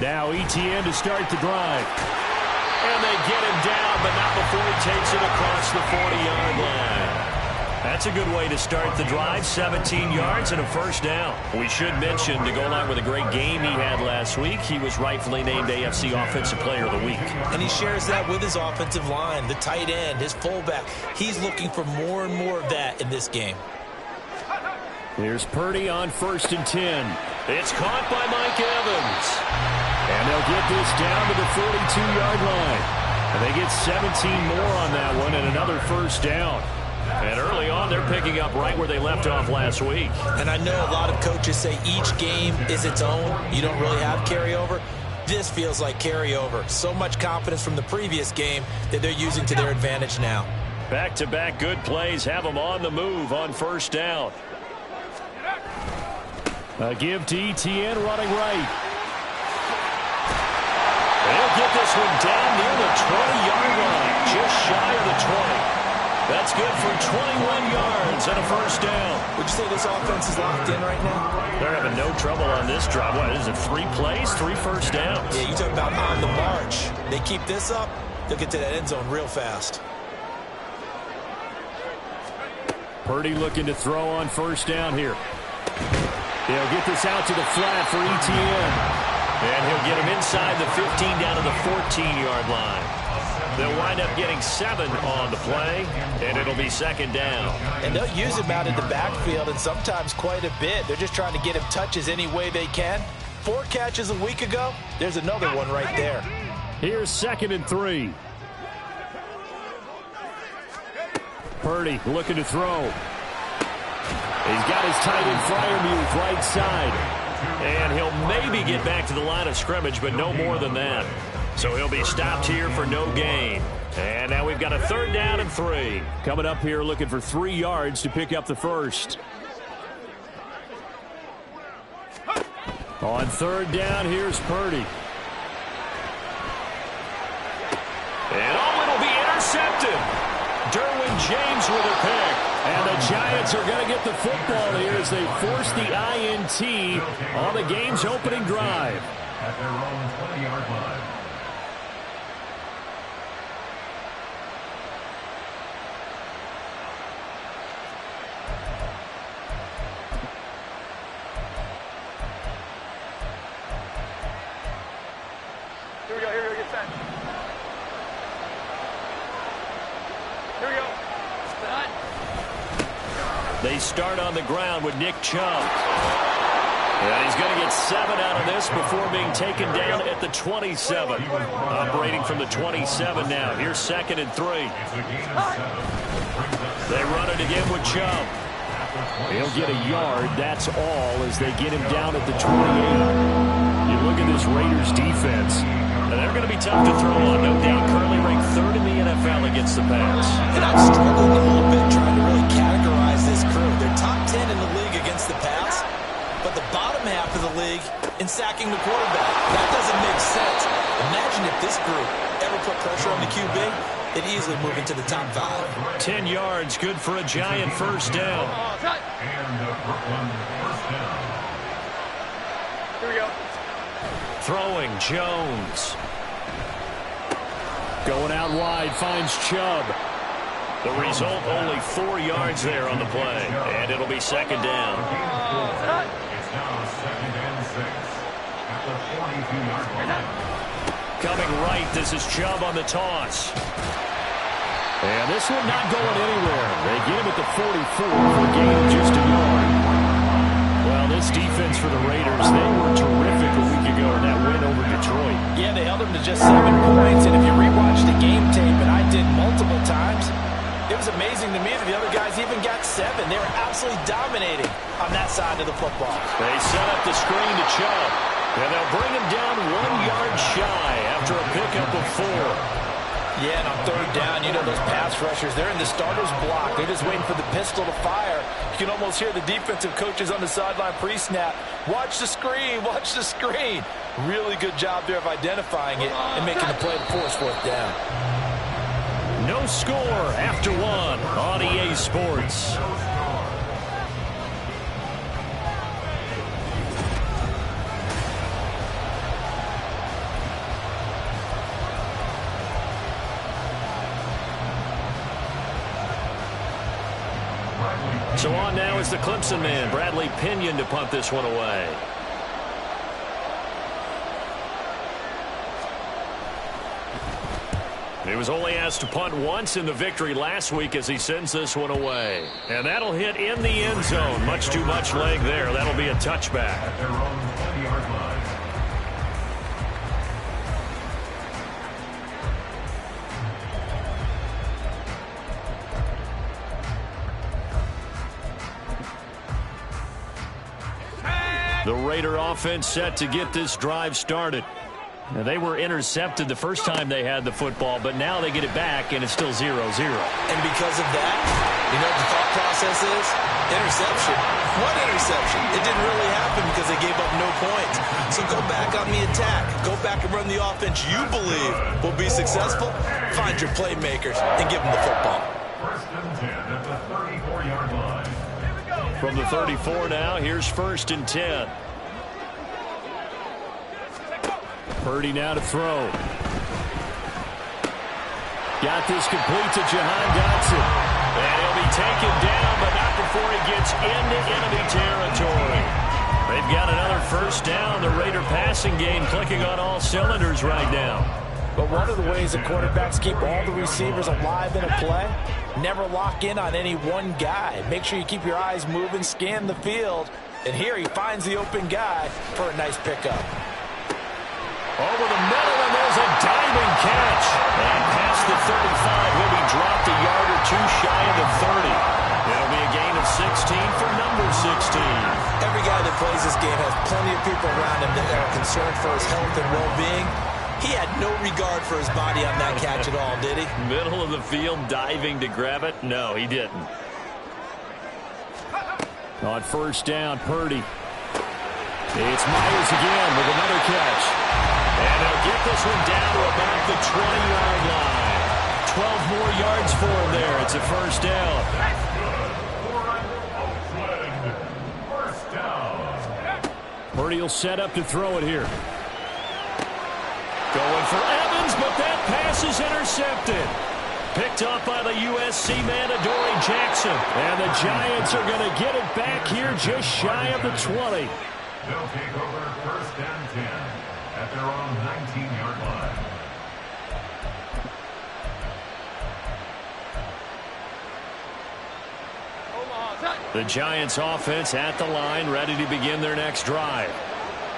Now ETN to start the drive. And they get him down, but not before he takes it across the 40-yard line. That's a good way to start the drive, 17 yards and a first down. We should mention, to go along with a great game he had last week, he was rightfully named AFC Offensive Player of the Week. And he shares that with his offensive line, the tight end, his fullback. He's looking for more and more of that in this game. Here's Purdy on 1st and 10. It's caught by Mike Evans. And they'll get this down to the 42-yard line. And they get 17 more on that one and another first down. And early on, they're picking up right where they left off last week. And I know a lot of coaches say each game is its own. You don't really have carryover. This feels like carryover. So much confidence from the previous game that they're using to their advantage now. Back-to-back good plays have them on the move on first down. A give to ETN running right. They'll get this one down near the 20-yard line, just shy of the 20. That's good for 21 yards and a first down. Would you say this offense is locked in right now? They're having no trouble on this drive. What is it, 3 plays, 3 first downs? Yeah, you talk about on the march. They keep this up, they'll get to that end zone real fast. Purdy looking to throw on first down here. They'll get this out to the flat for ETN. And he'll get him inside the 15 down to the 14-yard line. They'll wind up getting 7 on the play, and it'll be second down. And they'll use him out in the backfield, and sometimes quite a bit. They're just trying to get him touches any way they can. 4 catches a week ago, there's another one right there. Here's 2nd and 3. Purdy looking to throw. He's got his tight end Freiermuth right side. And he'll maybe get back to the line of scrimmage, but no more than that. So he'll be stopped here for no gain. And now we've got a 3rd down and 3. Coming up here looking for 3 yards to pick up the first. On 3rd down, here's Purdy. And it'll be intercepted. Derwin James with a pick. And the Giants are going to get the football here as they force the INT on the game's opening drive. At their own 20-yard line. Here we go, get set. Here we go. They start on the ground with Nick Chubb. And he's going to get 7 out of this before being taken down at the 27. Operating from the 27 now. Here's 2nd and 3. They run it again with Chubb. He'll get a yard, that's all, as they get him down at the 28. You look at this Raiders defense, and they're going to be tough to throw on, no doubt. Currently ranked 3rd in the NFL against the pass. And I'm struggling a little bit trying to really categorize this crew. They're top 10 in the league against the pass, but the bottom half of the league in sacking the quarterback. That doesn't make sense. Imagine if this group ever put pressure on the QB, they'd easily move into the top 5. 10 yards, good for a Giant first down. Here we go. Throwing, Jones. Going out wide, finds Chubb. The result, only 4 yards there on the play. And it'll be second down. It's now 2nd and 6 at the 42-yard line. Coming right, this is Chubb on the toss. And this one not going anywhere. They get him at the 44 for a gain of just a yard. Well, this defense for the Raiders, they were terrific a week ago in that win over Detroit. Yeah, they held them to just 7 points, and if you rewatch the game tape, and I did multiple times, it was amazing to me that the other guys even got 7. They were absolutely dominating on that side of the football. They set up the screen to Chubb, and they'll bring him down 1 yard shy after a pickup of 4. Yeah, and on 3rd down, you know those pass rushers, they're in the starter's block. They're just waiting for the pistol to fire. You can almost hear the defensive coaches on the sideline pre-snap. Watch the screen, watch the screen. Really good job there of identifying it and making the play to force 4th down. No score after 1 on EA Sports. So on now is the Clemson man, Bradley Pinion, to punt this one away. He was only asked to punt once in the victory last week as he sends this one away. And that'll hit in the end zone. Much too much leg there. That'll be a touchback. At their own 20-yard line. The Raider offense set to get this drive started. Now, they were intercepted the first time they had the football, but now they get it back, and it's still 0-0. And because of that, you know what the thought process is? Interception. What interception? It didn't really happen because they gave up no points. So go back on the attack. Go back and run the offense you believe will be successful. Find your playmakers and give them the football. First and 10 at the 34-yard line. From the 34 now, here's first and 10. Purdy now to throw. Got this complete to Jahan Dotson. And he'll be taken down, but not before he gets into enemy territory. They've got another first down. The Raider passing game clicking on all cylinders right now. But one of the ways that quarterbacks keep all the receivers alive in a play, never lock in on any one guy. Make sure you keep your eyes moving, scan the field. And here he finds the open guy for a nice pickup. Over the middle, and there's a diving catch. And past the 35, he'll be dropped a yard or two shy of the 30. It'll be a gain of 16 for number 16. Every guy that plays this game has plenty of people around him that are concerned for his health and well-being. He had no regard for his body on that catch at all, did he? Middle of the field, diving to grab it. No, he didn't. On first down, Purdy. It's Myers again with another catch. And they'll get this one down to about the 20-yard line. 12 more yards for him there. It's a first down. That's good. First down. Purdy will set up to throw it here. Going for Evans, but that pass is intercepted. Picked up by the USC man, Adoree Jackson. And the Giants are going to get it back here just shy of the 20. They'll take over first and 10 at their own 19-yard line. The Giants offense at the line, ready to begin their next drive.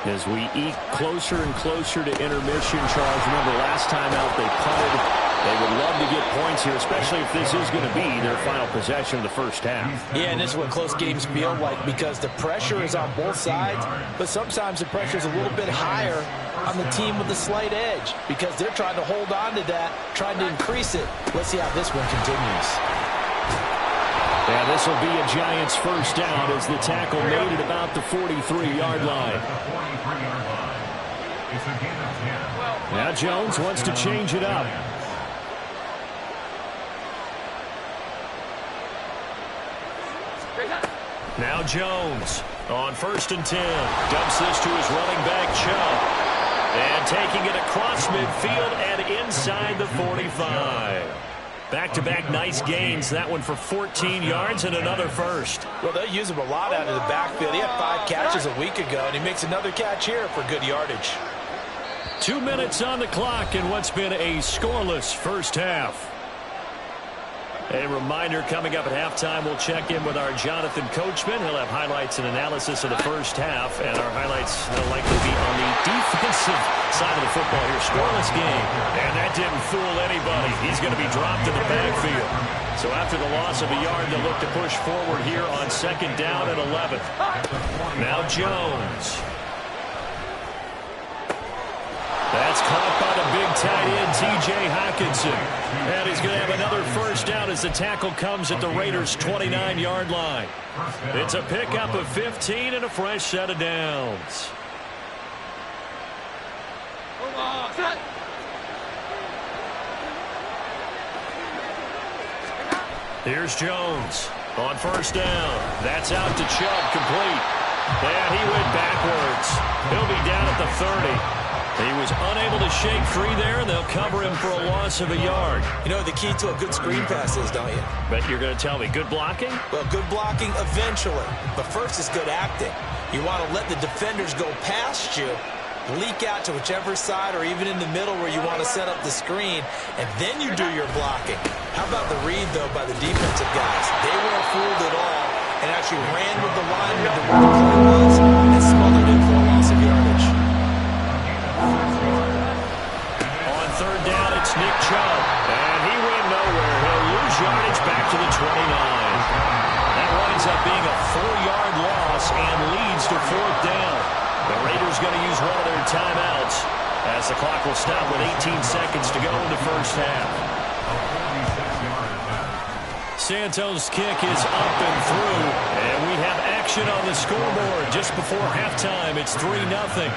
As we eke closer and closer to intermission, Charles, remember last time out they punted. They would love to get points here, especially if this is going to be their final possession of the first half. Yeah, and this is what close games feel like because the pressure is on both sides, but sometimes the pressure is a little bit higher on the team with the slight edge because they're trying to hold on to that, trying to increase it. Let's see how this one continues. And this will be a Giants first down as the tackle made at about the 43-yard line. It's a gain of 10. Now Jones wants to change it up. Now Jones on first and 10. Dumps this to his running back, Chubb. And taking it across midfield and inside the 45. Back-to-back nice gains. That one for 14 yards and another first. Well, they use him a lot out of the backfield. He had 5 catches a week ago, and he makes another catch here for good yardage. 2 minutes on the clock in what's been a scoreless first half. A reminder, coming up at halftime, we'll check in with our Jonathan Coachman. He'll have highlights and analysis of the first half, and our highlights will likely be on the defensive side of the football here. Scoreless game, and that didn't fool anybody. He's going to be dropped in the backfield. So after the loss of a yard, they'll look to push forward here on second down and 11. Now Jones. That's caught by the big tight end, T.J. Hockenson. And he's going to have another first down as the tackle comes at the Raiders' 29-yard line. It's a pickup of 15 and a fresh set of downs. Here's Jones on first down. That's out to Chubb, complete. And he went backwards. He'll be down at the 30. He was unable to shake free there, and they'll cover him for a loss of a yard. You know what the key to a good screen pass is, don't you? Bet you're going to tell me good blocking? Well, good blocking eventually. But first is good acting. You want to let the defenders go past you, leak out to whichever side or even in the middle where you want to set up the screen, and then you do your blocking. How about the read, though, by the defensive guys? They weren't fooled at all and actually ran with the line where the play was and smothered it for a loss of yardage. On third down, it's Nick Chubb, and he went nowhere. He'll lose yardage back to the 29. That winds up being a 4-yard loss and leads to fourth down. The Raiders going to use one of their timeouts as the clock will stop with 18 seconds to go in the first half. Santos' kick is up and through, and we have action on the scoreboard just before halftime. It's 3-0.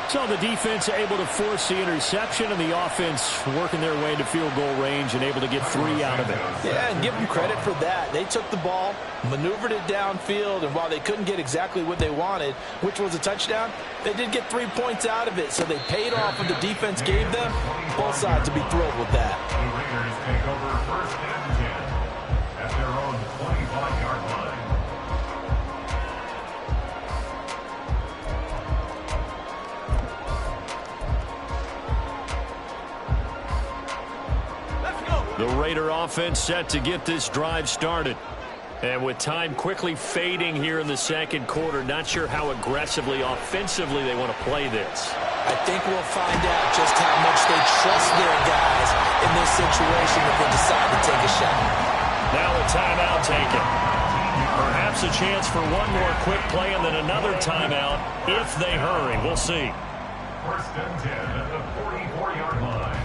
So the defense able to force the interception, and the offense working their way into field goal range and able to get 3 out of it. Yeah, and give them credit for that. They took the ball, maneuvered it downfield, and while they couldn't get exactly what they wanted, which was a touchdown, they did get 3 points out of it, so they paid off what the defense gave them. Both sides will be thrilled with that. The Raiders take over first and 10 at their own 25-yard line. The Raider offense set to get this drive started. And with time quickly fading here in the second quarter, not sure how aggressively, offensively they want to play this. I think we'll find out just how much they trust their guys in this situation if they decide to take a shot. Now a timeout taken. Perhaps a chance for one more quick play and then another timeout if they hurry. We'll see. First and 10 at the 44-yard line.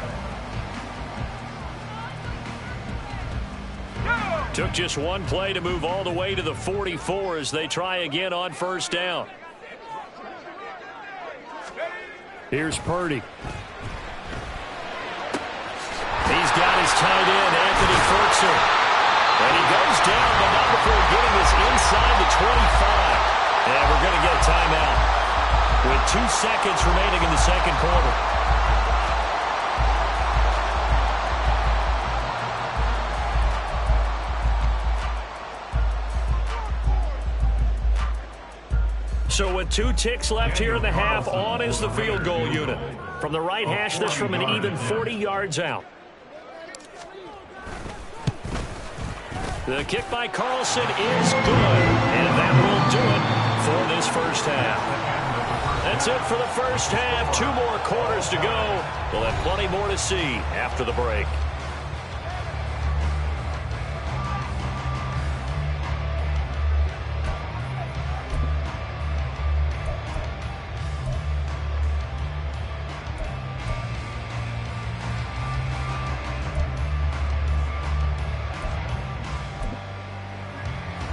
Took just one play to move all the way to the 44 as they try again on first down. Here's Purdy. He's got his tight end, Anthony Ferguson. And he goes down, but not before getting this inside the 25. And we're going to get a timeout with 2 seconds remaining in the second quarter. So with 2 ticks left here in the half, on is the field goal unit. From the right hash, this from an even 40 yards out. The kick by Carlson is good, and that will do it for this first half. That's it for the first half. 2 more quarters to go. We'll have plenty more to see after the break.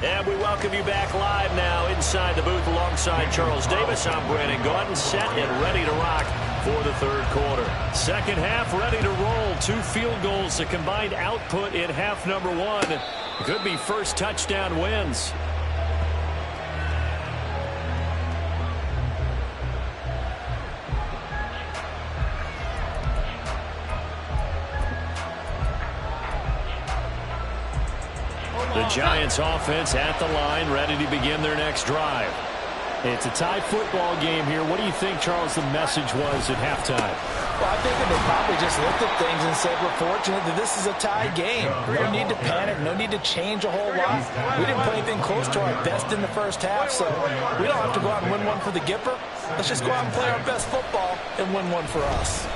And we welcome you back live now inside the booth alongside Charles Davis. I'm Brandon Gaudin, set and ready to rock for the third quarter. Second half ready to roll. 2 field goals, the combined output in half number 1. Could be first touchdown wins. The Giants offense at the line, ready to begin their next drive. It's a tie football game here. What do you think, Charles, the message was at halftime? Well, I think that they probably just looked at things and said, we're fortunate that this is a tie game. No need to panic, no need to change a whole lot. We didn't play anything close to our best in the first half, so we don't have to go out and win one for the Gipper. Let's just go out and play our best football and win one for us.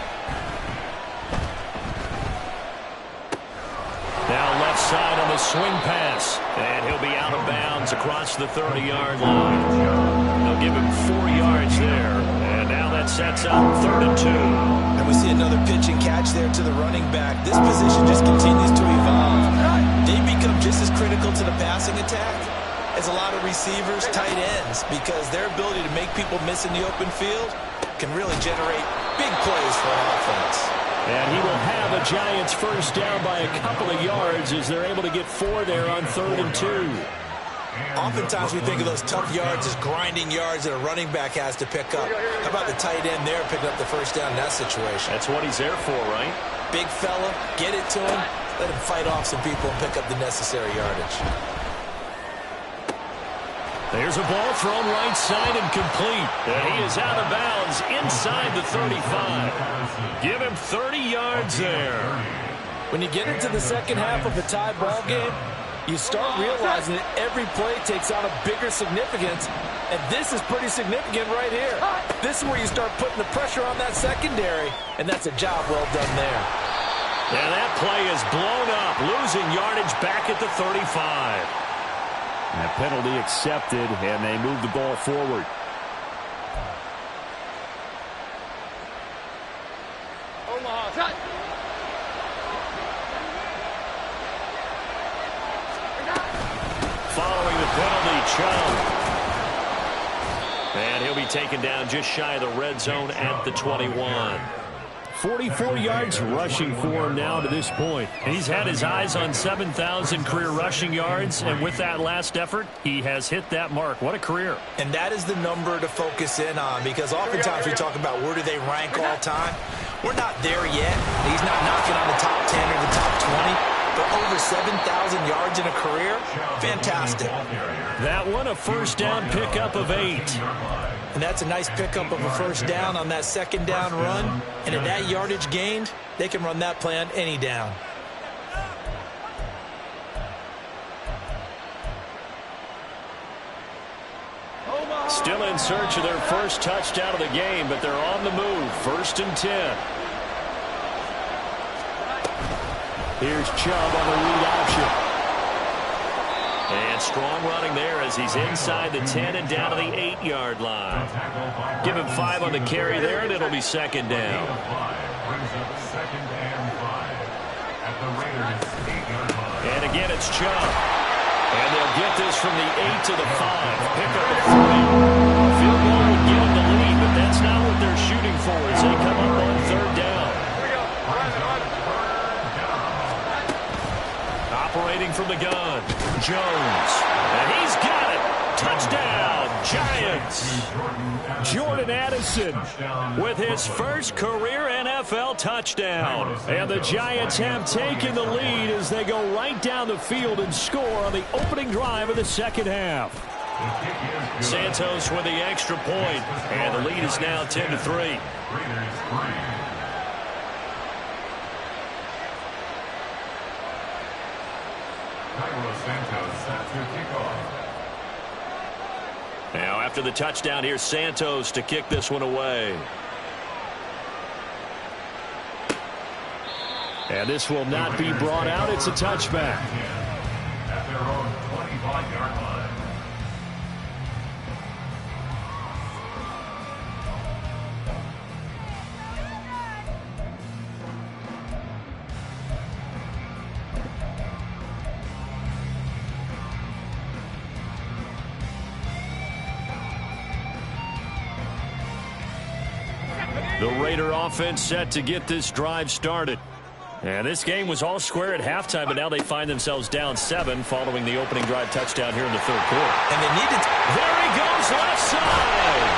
Now left side on the swing pass, and he'll be out of bounds across the 30-yard line. They'll give him 4 yards there, and now that sets up 3rd and 2. And we see another pitch and catch there to the running back. This position just continues to evolve. They become just as critical to the passing attack as a lot of receivers, tight ends, because their ability to make people miss in the open field can really generate big plays for an offense. And he will have a Giants first down by a couple of yards as they're able to get 4 there on 3rd and 2. Oftentimes we think of those tough yards as grinding yards that a running back has to pick up. How about the tight end there picking up the first down in that situation? That's what he's there for, right? Big fella, get it to him, let him fight off some people and pick up the necessary yardage. There's a ball thrown right side and complete. And he is out of bounds inside the 35. Give him 30 yards there. When you get into the second half of a tie ball game, you start realizing that every play takes on a bigger significance, and this is pretty significant right here. This is where you start putting the pressure on that secondary, and that's a job well done there. And that play is blown up, losing yardage back at the 35. And a penalty accepted, and they move the ball forward. Omaha. Following the penalty, Chubb. And he'll be taken down just shy of the red zone at the 21. 44 yards rushing for him now to this point. He's had his eyes on 7,000 career rushing yards, and with that last effort, he has hit that mark. What a career. And that is the number to focus in on, because oftentimes we talk about where do they rank all time. We're not there yet. He's not knocking on the top 10 or the top 20, but over 7,000 yards in a career, fantastic. That one, a first down pickup of 8. And that's a nice pickup of a first down on that second down run. And at that yardage gained, they can run that play on any down. Still in search of their first touchdown of the game, but they're on the move. 1st and 10. Here's Chubb on the read option. And strong running there as he's inside the 10 and down to the 8-yard line. Give him 5 on the carry there, and it'll be second down. And again, it's Chubb. And they'll get this from the 8 to the 5. Pick up a 3. Field goal would get them the lead, but that's not what they're shooting for as they come up on 3rd down. Operating from the gun, Jones. And he's got it. Touchdown, Giants. Jordan Addison with his first career NFL touchdown. And the Giants have taken the lead as they go right down the field and score on the opening drive of the second half. Santos with the extra point, and the lead is now 10-3. Now after the touchdown, here's Santos to kick this one away. And this will not be brought out. It's a touchback. At their own 25-yard line. The Raider offense set to get this drive started. And this game was all square at halftime, but now they find themselves down 7 following the opening drive touchdown here in the 3rd quarter. And they need to... There he goes, left side.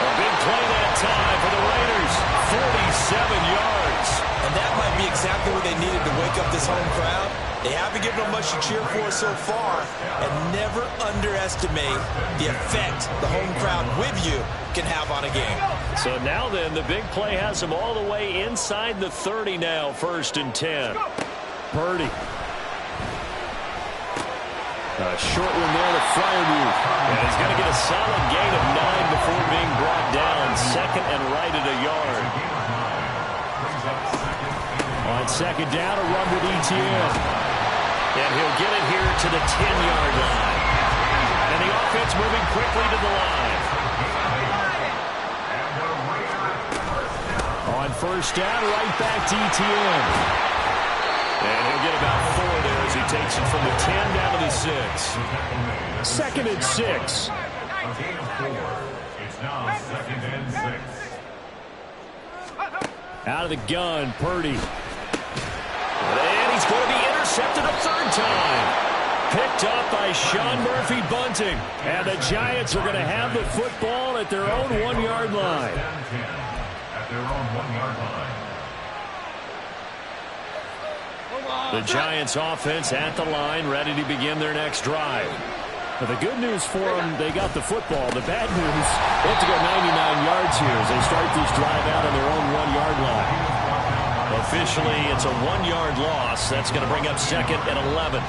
A big play that time for the Raiders. 47 yards. And that might be exactly what they needed to wake up this home crowd. They haven't given them much to cheer for so far. And never underestimate the effect the home crowd with you can have on a game. So now then, the big play has them all the way inside the 30 now, 1st and 10. Purdy. A short one there to Freiermuth. And he's going to get a solid gain of 9 before being brought down. 2nd and right at a yard. On 2nd down, a run with Etienne. And he'll get it here to the 10-yard line. And the offense moving quickly to the line. On 1st down, right back to Etienne. And he'll get about 4 there as he takes it from the 10 down to the 6. 2nd and 6. A gain of 4. It's now 2nd and 6. Out of the gun, Purdy. And he's going to be intercepted a 3rd time. picked up by Sean Murphy Bunting. And the Giants are going to have the football at their own 1-yard line. At their own 1-yard line. The Giants offense at the line, ready to begin their next drive. But the good news for them, they got the football. The bad news, they have to go 99 yards here as they start this drive out on their own 1-yard line. Officially, it's a 1-yard loss. That's going to bring up 2nd and 11.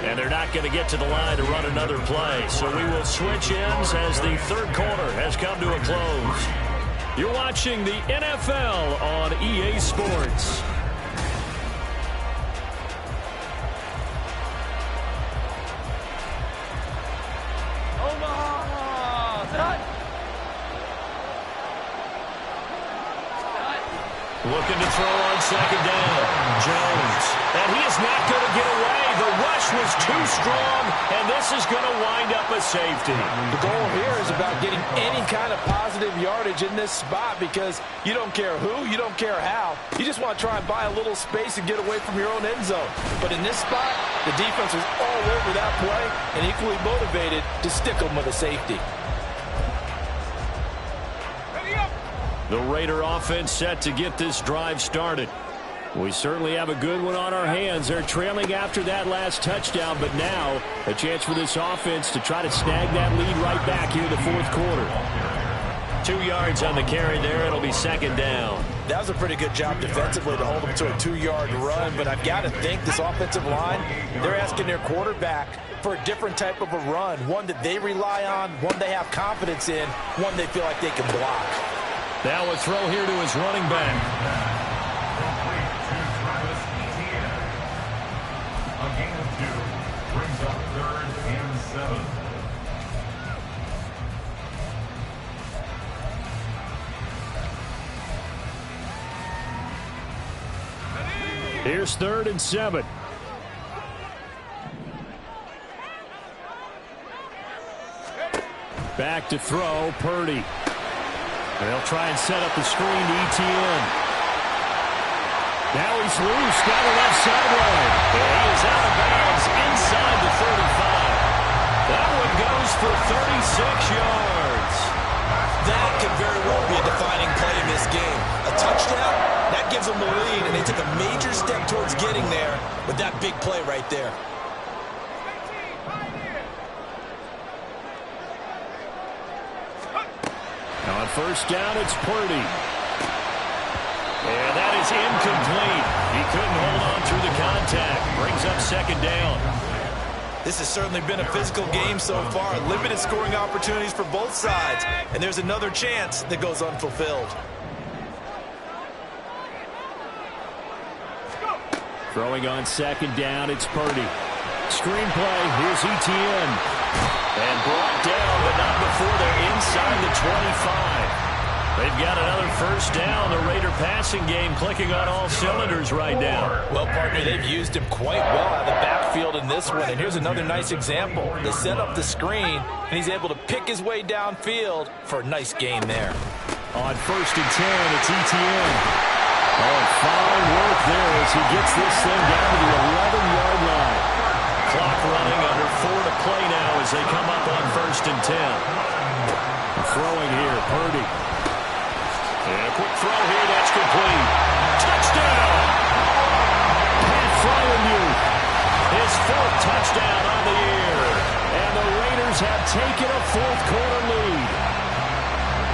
And they're not going to get to the line to run another play. So we will switch ends as the third quarter has come to a close. You're watching the NFL on EA Sports. Looking to throw on 2nd down. Jones. And he is not going to get away. The rush was too strong, and this is going to wind up a safety. The goal here is about getting any kind of positive yardage in this spot because you don't care who, you don't care how. You just want to try and buy a little space and get away from your own end zone. But in this spot, the defense was all over that play and equally motivated to stick them with a safety. The Raider offense set to get this drive started. We certainly have a good one on our hands. They're trailing after that last touchdown, but now a chance for this offense to try to snag that lead right back here in the fourth quarter. 2 yards on the carry there. It'll be 2nd down. That was a pretty good job defensively to hold them to a 2-yard run, but I've got to think this offensive line, they're asking their quarterback for a different type of a run, one that they rely on, one they have confidence in, one they feel like they can block. Now a throw here to his running back. A gain of 2 brings up 3rd and 7. Here's 3rd and 7. Back to throw, Purdy. And they'll try and set up the screen to ETN. Now he's loose down the left sideline. And he is out of bounds inside the 35. That one goes for 36 yards. That could very well be a defining play in this game. A touchdown, that gives them the lead, and they took a major step towards getting there with that big play right there. On 1st down, it's Purdy. And that is incomplete. He couldn't hold on through the contact. Brings up 2nd down. This has certainly been a physical game so far. Limited scoring opportunities for both sides. And there's another chance that goes unfulfilled. Throwing on 2nd down, it's Purdy. Screenplay, here's ETN. And brought down, but not before they're inside the 25. They've got another 1st down. The Raider passing game clicking on all cylinders right now. Well, partner, they've used him quite well out of the backfield in this one. And here's another nice example. They set up the screen, and he's able to pick his way downfield for a nice gain there. On 1st and 10, it's ETN. Oh, fine work there as he gets this thing down to the 11-yard line. Clock running, under 4 to play now as they come up on 1st and 10. Throwing here, Purdy. And a quick throw here, that's complete. Touchdown! Pat Fryermuth, his 4th touchdown on the year. And the Raiders have taken a 4th quarter lead.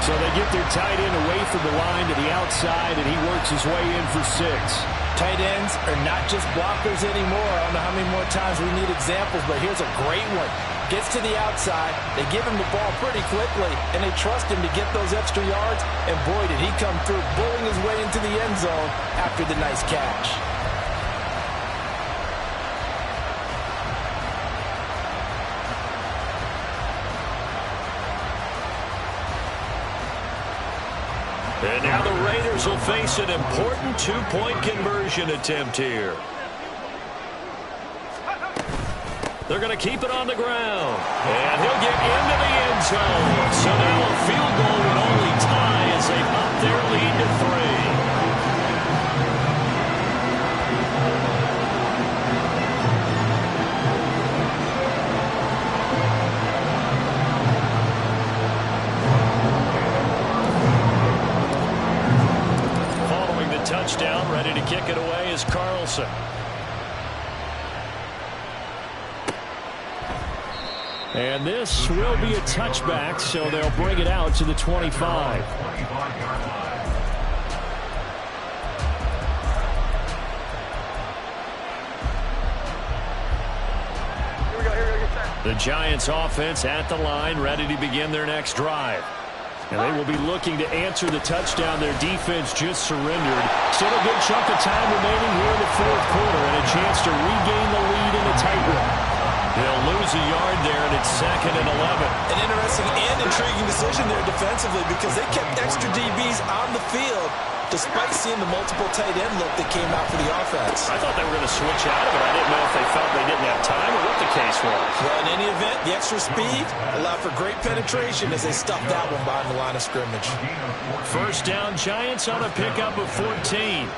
So they get their tight end away from the line to the outside, and he works his way in for 6. Tight ends are not just blockers anymore. I don't know how many more times we need examples, but here's a great one. Gets to the outside, they give him the ball pretty quickly, and they trust him to get those extra yards, and boy, did he come through, bullying his way into the end zone after the nice catch. And now the Raiders will face an important 2-point conversion attempt here. They're going to keep it on the ground. And he'll get into the end zone. So now a field goal would only tie as they up their lead to 3. Touchdown, ready to kick it away is Carlson. And this will be a touchback, so they'll bring it out to the 25. The Giants offense at the line, ready to begin their next drive. And they will be looking to answer the touchdown their defense just surrendered. Still a good chunk of time remaining here in the fourth quarter and a chance to regain the lead in a tight one. They'll lose a yard there, and it's 2nd and 11. An interesting and intriguing decision there defensively because they kept extra DBs on the field despite seeing the multiple tight end look that came out for the offense. I thought they were going to switch out of it. I didn't know if they felt they didn't have time or what the case was. Well, in any event, the extra speed allowed for great penetration as they stuffed that one behind the line of scrimmage. First down, Giants on a pickup of 14.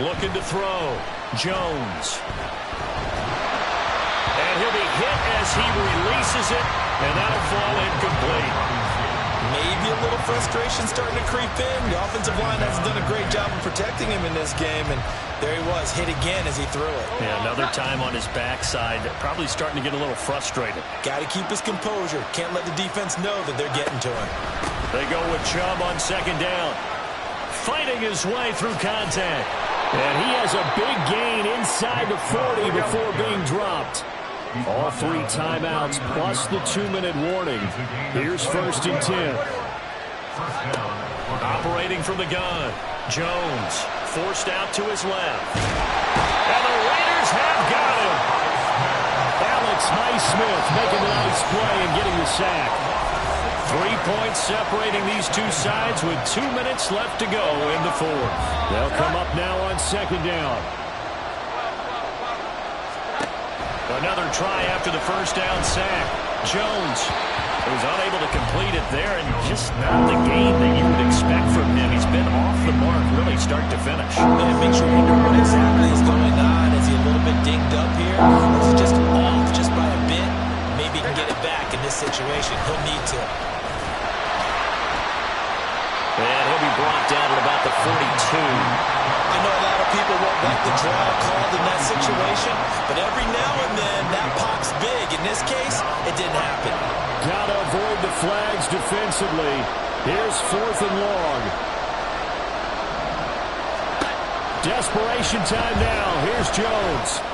Looking to throw. Jones. And he'll be hit as he releases it, and that'll fall incomplete. Maybe a little frustration starting to creep in. The offensive line hasn't done a great job of protecting him in this game, and there he was, hit again as he threw it. Yeah, another time on his backside, probably starting to get a little frustrated. Got to keep his composure. Can't let the defense know that they're getting to him. They go with Chubb on 2nd down. Fighting his way through contact. And he has a big gain inside the 40 before being dropped. All 3 timeouts plus the 2-minute warning. Here's 1st and 10. Operating from the gun. Jones forced out to his left. And the Raiders have got him. Alex Highsmith making a nice play and getting the sack. 3 points separating these two sides with 2 minutes left to go in the 4th. They'll come up now on 2nd down. Another try after the first down sack. Jones was unable to complete it there, and just not the game that you would expect from him. He's been off the mark really start to finish. And make sure you know what exactly is going on. Is he a little bit dinged up here? Or is he just off just by a bit? Maybe he can get it back in this situation. He'll need to. And he'll be brought down at about the 42. I know a lot of people won't like the draw called in that situation, but every now and then that pops big. In this case, it didn't happen. Gotta avoid the flags defensively. Here's 4th and long. Desperation time now. Here's Jones.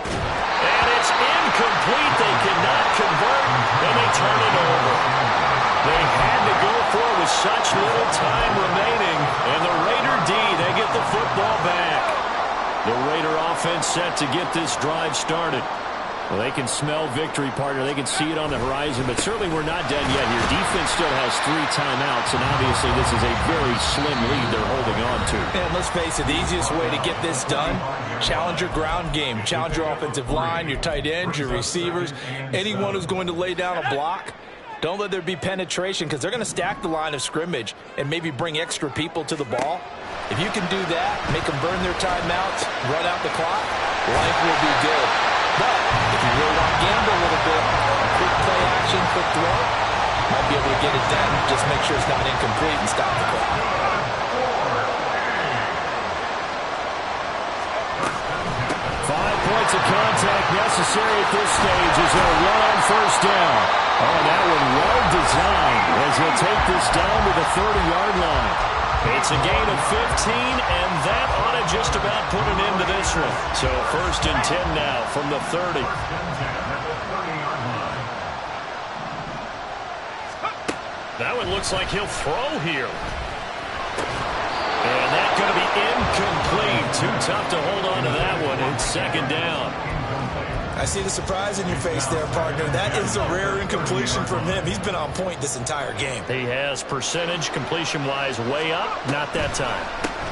And it's incomplete. They cannot convert, and they turn it over. They had to go for it with such little time remaining. And the Raider D, they get the football back. The Raider offense set to get this drive started. Well, they can smell victory, partner. They can see it on the horizon, but certainly we're not done yet here. Defense still has 3 timeouts, and obviously this is a very slim lead they're holding on to. And let's face it, the easiest way to get this done, challenge your ground game. Challenge your offensive line, your tight ends, your receivers, anyone who's going to lay down a block. Don't let there be penetration because they're going to stack the line of scrimmage and maybe bring extra people to the ball. If you can do that, make them burn their timeouts, run out the clock, life will be good. But if you really want to gamble a little bit, quick play action, quick throw, might be able to get it done. Just make sure it's not incomplete and stop the clock. 5 points of contact necessary at this stage as they'll run on 1st down. Oh, that one well designed as he'll take this down to the 30-yard line. It's a gain of 15, and that ought to just about put an end to this one. So 1st and 10 now from the 30. That one looks like he'll throw here. And that's going to be incomplete. Too tough to hold on to that one. It's 2nd down. I see the surprise in your face there, partner. That is a rare incompletion from him. He's been on point this entire game. He has percentage completion-wise way up. Not that time.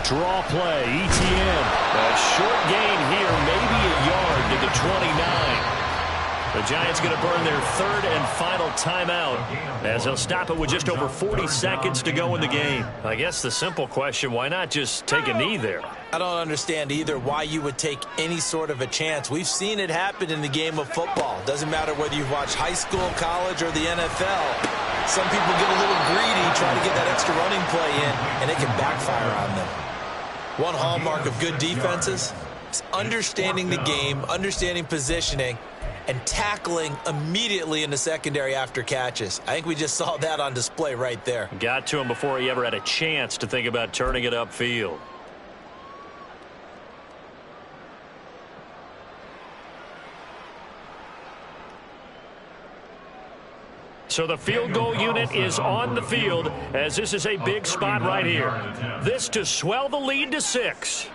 Draw play, ETN. A short gain here, maybe a yard to the 29. The Giants going to burn their third and final timeout as they'll stop it with just over 40 seconds to go in the game. I guess the simple question, why not just take a knee there? I don't understand either why you would take any sort of a chance. We've seen it happen in the game of football. Doesn't matter whether you watch high school, college, or the NFL. Some people get a little greedy, trying to get that extra running play in, and it can backfire on them. One hallmark of good defenses is understanding the game, understanding positioning, and tackling immediately in the secondary after catches. I think we just saw that on display right there. Got to him before he ever had a chance to think about turning it upfield. So the field goal unit is on the field as this is a big spot right here. This to swell the lead to 6.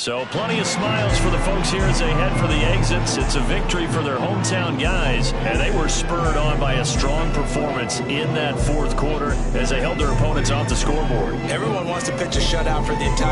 So plenty of smiles for the folks here as they head for the exits. It's a victory for their hometown guys, and they were spurred on by a strong performance in that fourth quarter as they held their opponents off the scoreboard. Everyone wants to pitch a shutout for the entire